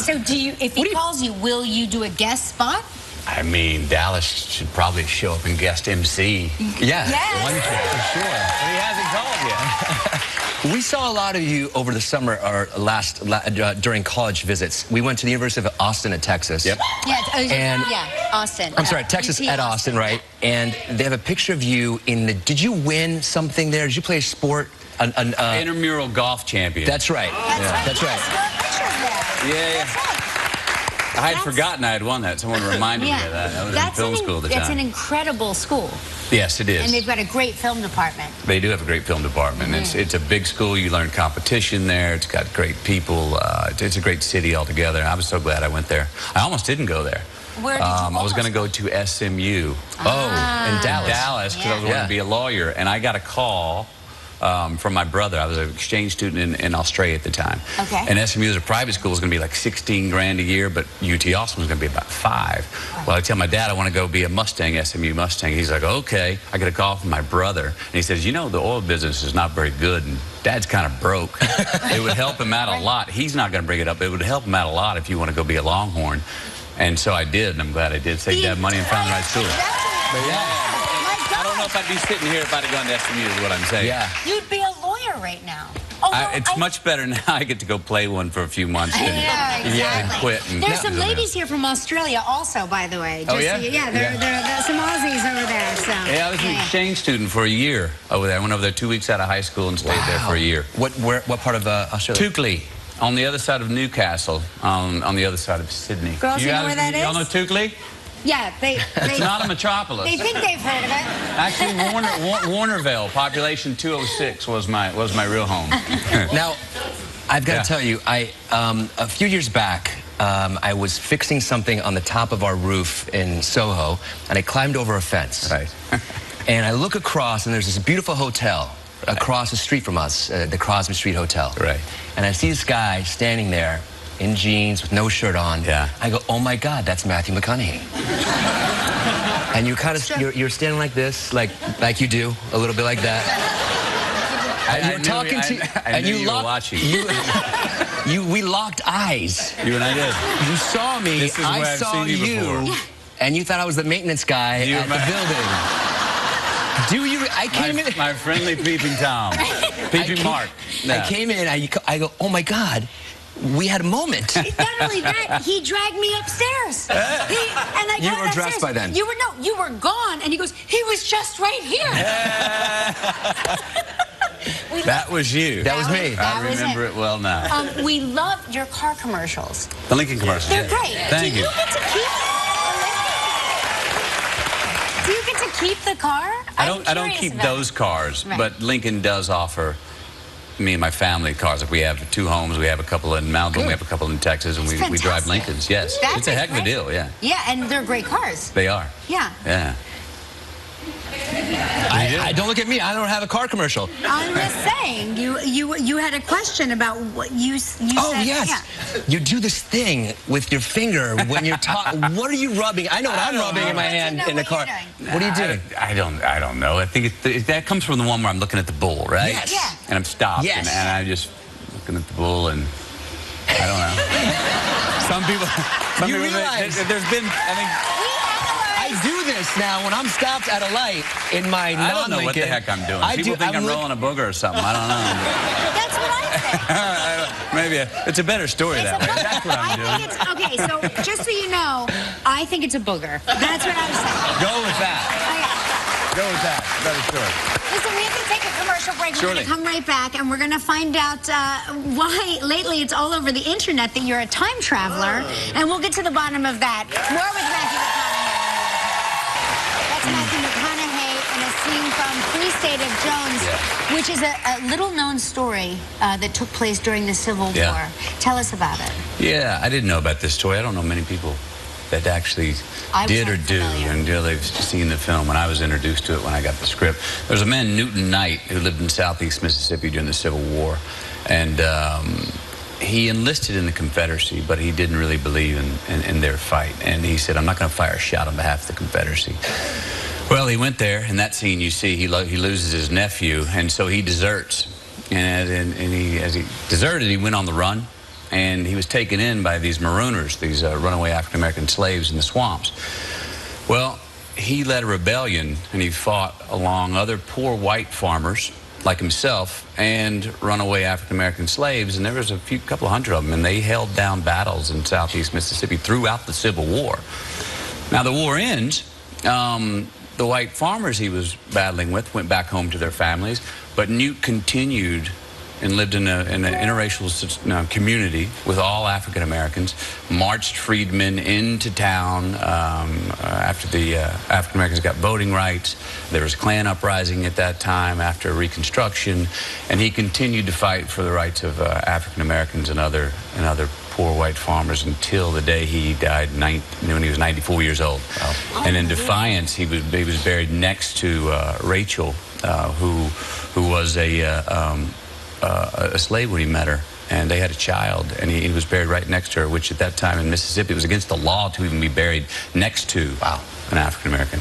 so if he calls you, will you do a guest spot? I mean, Dallas should probably show up and guest MC. Yeah, yes. one for sure. But he hasn't called yet. We saw a lot of you over the summer or during college visits. We went to the University of Austin at Texas. Yep. Yeah, Austin. I'm sorry, Texas at Austin, right? And they have a picture of you in the... Did you win something there? Did you play a sport? Intramural golf champion. That's right. That's right. Yeah. I had forgotten I had won that. Someone reminded me of that. I was in film school at the time. That's an incredible school. Yes, it is. And they've got a great film department. They do have a great film department. It's a big school. You learn competition there. It's got great people. It's a great city altogether. I was so glad I went there. I almost didn't go there. Where did you I was going to go to SMU. In Dallas. Dallas, because I was going to be a lawyer. And I got a call from my brother. I was an exchange student in Australia at the time. Okay. And SMU as a private school was going to be like 16 grand a year, but UT Austin was going to be about 5. Well, I tell my dad I want to go be a Mustang, SMU Mustang. He's like, okay. I get a call from my brother, and he says, you know, the oil business is not very good, and Dad's kind of broke. It would help him out a lot. He's not going to bring it up. It would help him out a lot if you want to go be a Longhorn. And so I did, and I'm glad I did. Saved Dad money and found the right school. But yeah. I don't know if I'd be sitting here if I'd have gone to SMU, is what I'm saying. Yeah. You'd be a lawyer right now. It's much better now. I get to go play one for a few months and quit. And there's some ladies here from Australia also, by the way. Oh, yeah? There's some Aussies over there. So. Yeah, I was an exchange student for a year over there. I went over there 2 weeks out of high school and stayed there for a year. What part of Australia? Tukley, on the other side of Newcastle, on the other side of Sydney. Girls, you know where that is? Y'all know Tukley? Yeah, it's not a metropolis. They think they've heard of it. Actually, Warnerville, population 206, was my real home. Now, I've got to tell you, a few years back, I was fixing something on the top of our roof in Soho, and I climbed over a fence. Right. And I look across, and there's this beautiful hotel across the street from us, the Crosby Street Hotel. Right. And I see this guy standing there in jeans with no shirt on. Yeah. I go, oh my God, that's Matthew McConaughey. And you kind of, you're standing like this, like you do, a little bit like that. And you were watching. We locked eyes. You and I did. You saw me, This is where I I've saw seen you, and you thought I was the maintenance guy at the building. Do you? I came in. My friendly peeping Tom. Peeping Mark. I came in, I go, oh my God. We had a moment. Not only that, he dragged me upstairs. You were dressed by then. You were gone, and he goes, he was just right here. That was you. That was me. I remember it well now. We love your car commercials. The Lincoln commercials. They're great. Thank you. Do you get to keep the car? I don't keep those cars, but Lincoln does offer me and my family cars. If we have 2 homes, we have a couple in Malibu, we have a couple in Texas, and we drive Lincolns. Yes, it's a heck of a deal. Yeah. Yeah, and they're great cars. They are. Yeah. Yeah. I don't look at me. I don't have a car commercial. I'm just saying, you had a question about what you said. Oh, yes. Yeah. You do this thing with your finger when you're talking. What are you rubbing? I know what I'm rubbing in my hand in the car. What are you doing? I don't know. I think that comes from the one where I'm looking at the bull, right? Yes. Yeah. And I'm stopped, and I'm just looking at the bull, and I don't know. Some people realize there's been, I do this now when I'm stopped at a light in my non-Lincoln. I don't know what the heck I'm doing. People think I'm rolling a booger or something. I don't know. That's what I think. Maybe it's a better story that way. That's what I'm doing. Okay, so just so you know, I think it's a booger. That's what I'm saying. Go with that. Go with that. Better story. Listen, we have to take a commercial break. We're going to come right back, and we're going to find out why lately it's all over the internet that you're a time traveler, and we'll get to the bottom of that. More with Matthew McConaughey. That's Matthew McConaughey in a scene from Free State of Jones, which is a little-known story that took place during the Civil War. Tell us about it. Yeah, I didn't know about this story. I don't know many people that actually did or do until they've seen the film. When I was introduced to it when I got the script, there's a man, Newton Knight, who lived in southeast Mississippi during the Civil War, and he enlisted in the Confederacy, but he didn't really believe in their fight, and he said, I'm not going to fire a shot on behalf of the Confederacy. Well, he went there. In that scene, you see he loses his nephew, and so he deserts. And as he deserted, he went on the run. and he was taken in by these marooners, these runaway African-American slaves in the swamps. Well, he led a rebellion, and he fought along other poor white farmers like himself and runaway African-American slaves, and there was a couple hundred of them, and they held down battles in southeast Mississippi throughout the Civil War. Now the war ends. The white farmers he was battling with went back home to their families, but Newt continued and lived in an interracial community with all African Americans, marched freedmen into town after the African Americans got voting rights. There was a Klan uprising at that time after Reconstruction, and he continued to fight for the rights of African Americans and other poor white farmers until the day he died when he was 94 years old. Wow. And in defiance, he was buried next to Rachel, who was a slave when he met her, and they had a child, and he was buried right next to her, which at that time in Mississippi it was against the law to even be buried next to an African American.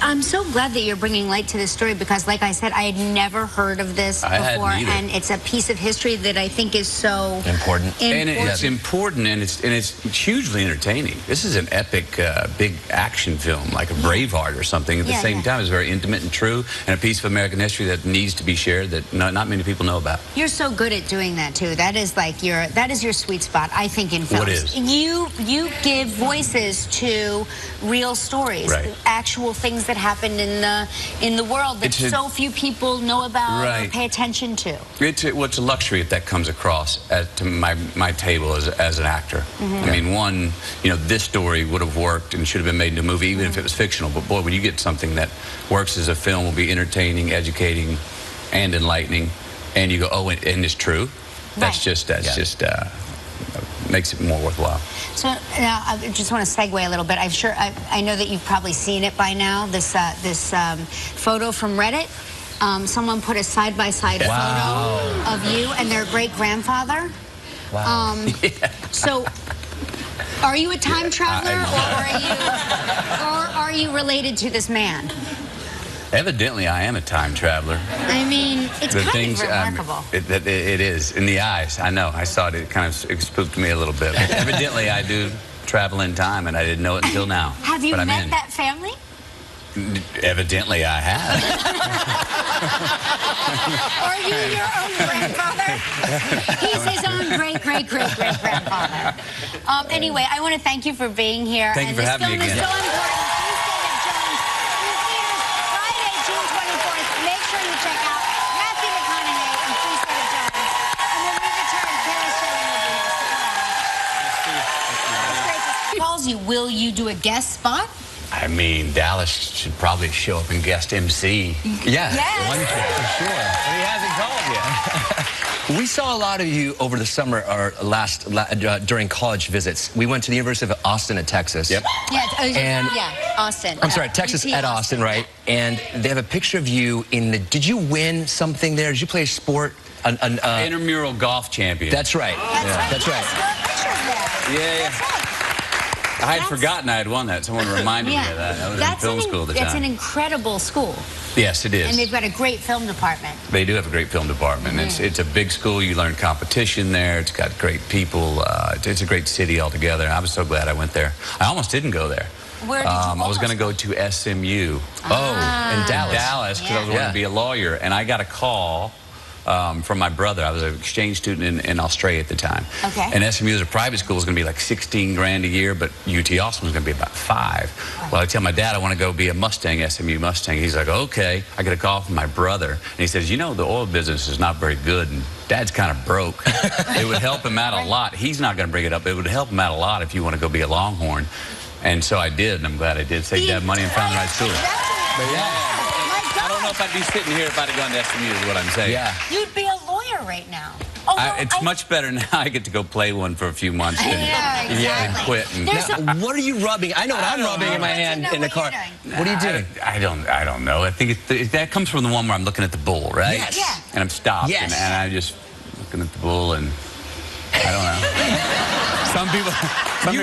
I'm so glad that you're bringing light to this story, because like I said, I had never heard of this before, and it's a piece of history that I think is so important. And it's important, and it's hugely entertaining. This is an epic, big action film, like a Braveheart or something. At the same time, it's very intimate and true, and a piece of American history that needs to be shared that not many people know about. You're so good at doing that too. That is like that is your sweet spot, I think, in films. What is? You give voices to real stories, actual things that happen in the world that so few people know about or pay attention to. It's a luxury if that comes across to my table as an actor. I mean, one, this story would have worked and should have been made into a movie even if it was fictional. But boy, when you get something that works as a film, will be entertaining, educating, and enlightening, and you go, oh, and it's true. That's just makes it more worthwhile. So now I just want to segue a little bit. I know that you've probably seen it by now. This photo from Reddit. Someone put a side-by-side photo of you and their great-grandfather. Wow. So, are you a time traveler, or are you related to this man? Evidently, I am a time traveler. I mean, it's kind of remarkable. It is. In the eyes, I know. I saw it. It kind of spooked me a little bit. But evidently, I do travel in time, and I didn't know it until now. Have you met that family? Evidently, I have. Are you your own grandfather? He's his own great-great-great-great-grandfather. Anyway, I want to thank you for being here. Thank you for having me again. This film is so important. Make sure you check out Matthew McConaughey and Free State of Jones. And when we return, Carrie Shilling will be here. It's great to calls you. Will you do a guest spot? I mean, Dallas should probably show up and guest MC. Yeah, yes. For sure. But he hasn't called yet. We saw a lot of you over the summer or during college visits. We went to the University of Austin at Texas. Yep. Yeah, Austin. I'm sorry, Texas at Austin, right? And they have a picture of you in the... Did you win something there? Did you play a sport? Intramural golf champion. That's right. That's right. Yeah. I had forgotten I had won that. Someone reminded me of that. I was in film school at the time. It's an incredible school. Yes, it is. And they've got a great film department. They do have a great film department. It's a big school. You learn competition there. It's got great people. It's a great city altogether. I was so glad I went there. I almost didn't go there. Where did you I was going to go to SMU. In Dallas. Because I was going to be a lawyer. And I got a call from my brother. I was an exchange student in Australia at the time. Okay. And SMU as a private school was going to be like 16 grand a year, but UT Austin was going to be about 5. Well, I tell my dad I want to go be a Mustang, SMU Mustang. He's like, okay. I get a call from my brother, and he says, the oil business is not very good, and Dad's kind of broke. It would help him out a lot. He's not going to bring it up. It would help him out a lot if you want to go be a Longhorn. And so I did, and I'm glad I did. Saved Dad money and found the right school. I don't know if I'd be sitting here if I'd have gone to SMU, is what I'm saying. Yeah. You'd be a lawyer right now. It's much better now. I get to go play one for a few months and quit. Now, what are you rubbing? I know what I'm rubbing in my hand in the car. What are you doing? I don't know. I think that comes from the one where I'm looking at the bull, right? Yes. Yeah. And I'm stopped, and I'm just looking at the bull, and I don't know. Some people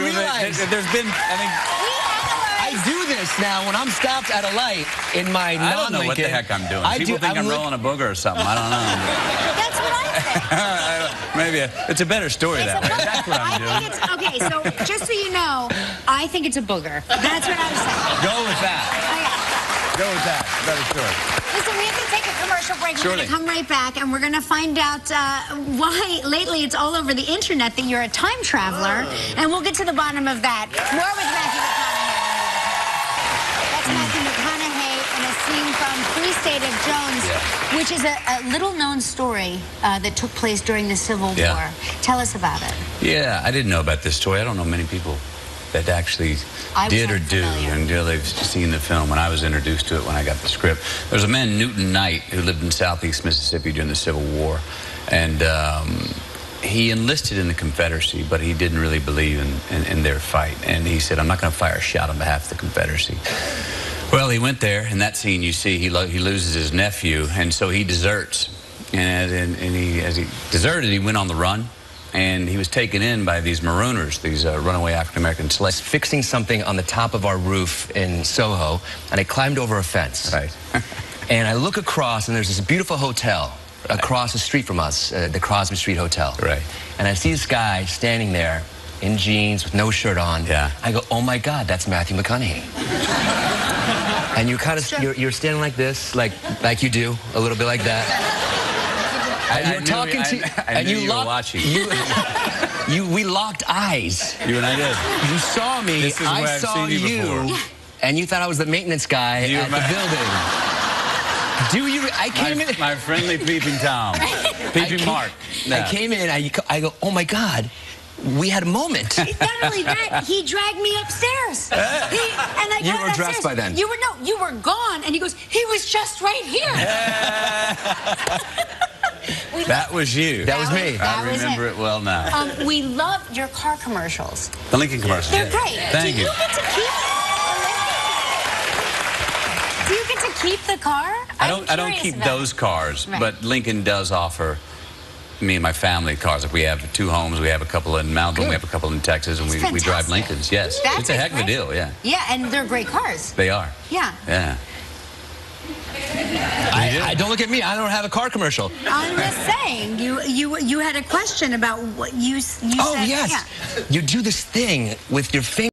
realize there's been, I do this now when I'm stopped at a light in my non-Lincoln. I don't know what the heck I'm doing. People think I'm rolling a booger or something. I don't know. That's what likes it. Maybe it's a better story that way. That's what I'm doing. Okay, so just so you know, I think it's a booger. That's what I'm saying. Go with that. Okay. Go with that. Better story. Listen, we have to take a commercial break. We're going to come right back, and we're going to find out why lately it's all over the internet that you're a time traveler, and we'll get to the bottom of that. More with Matthew McConaughey. That's Matthew McConaughey in a scene from Free State of Jones, which is a little-known story that took place during the Civil War. Tell us about it. Yeah, I didn't know about this story. I don't know many people that actually did or do until they've seen the film. When I was introduced to it, when I got the script, there's a man, Newton Knight, who lived in southeast Mississippi during the Civil War, and he enlisted in the Confederacy, but he didn't really believe in their fight, and he said, I'm not going to fire a shot on behalf of the Confederacy. Well, he went there. In that scene, you see he loses his nephew, and so he deserts, and as he deserted, he went on the run. And he was taken in by these marooners, these runaway African-American slaves. Fixing something on the top of our roof in Soho, and I climbed over a fence. Right. And I look across, and there's this beautiful hotel across the street from us, the Crosby Street Hotel. Right. And I see this guy standing there in jeans with no shirt on. Yeah. I go, oh my God, that's Matthew McConaughey. And you're kind of, you're standing like this, like you do, a little bit like that. I knew you were watching. We locked eyes. You and I did. You saw me. This is where I've saw seen you before. And you thought I was the maintenance guy at the building. Do you? I came in. My friendly peeping Tom. Peeping Mark. I came in. I go, oh my God. We had a moment. Not only that, he dragged me upstairs. You were dressed by then. You were gone. And he goes, he was just right here. That was you. That was me. I remember it well now. We love your car commercials. The Lincoln commercials. They're great. Thank you. Do you get to keep the car? I don't keep those cars, but Lincoln does offer me and my family cars. If we have 2 homes, we have a couple in Malibu, we have a couple in Texas, and we drive Lincolns. Yes, it's a heck of a deal. Yeah. Yeah, and they're great cars. They are. Yeah. Yeah. I don't look at me. I don't have a car commercial. I'm just saying, you had a question about what you said. Oh yes, you do this thing with your finger.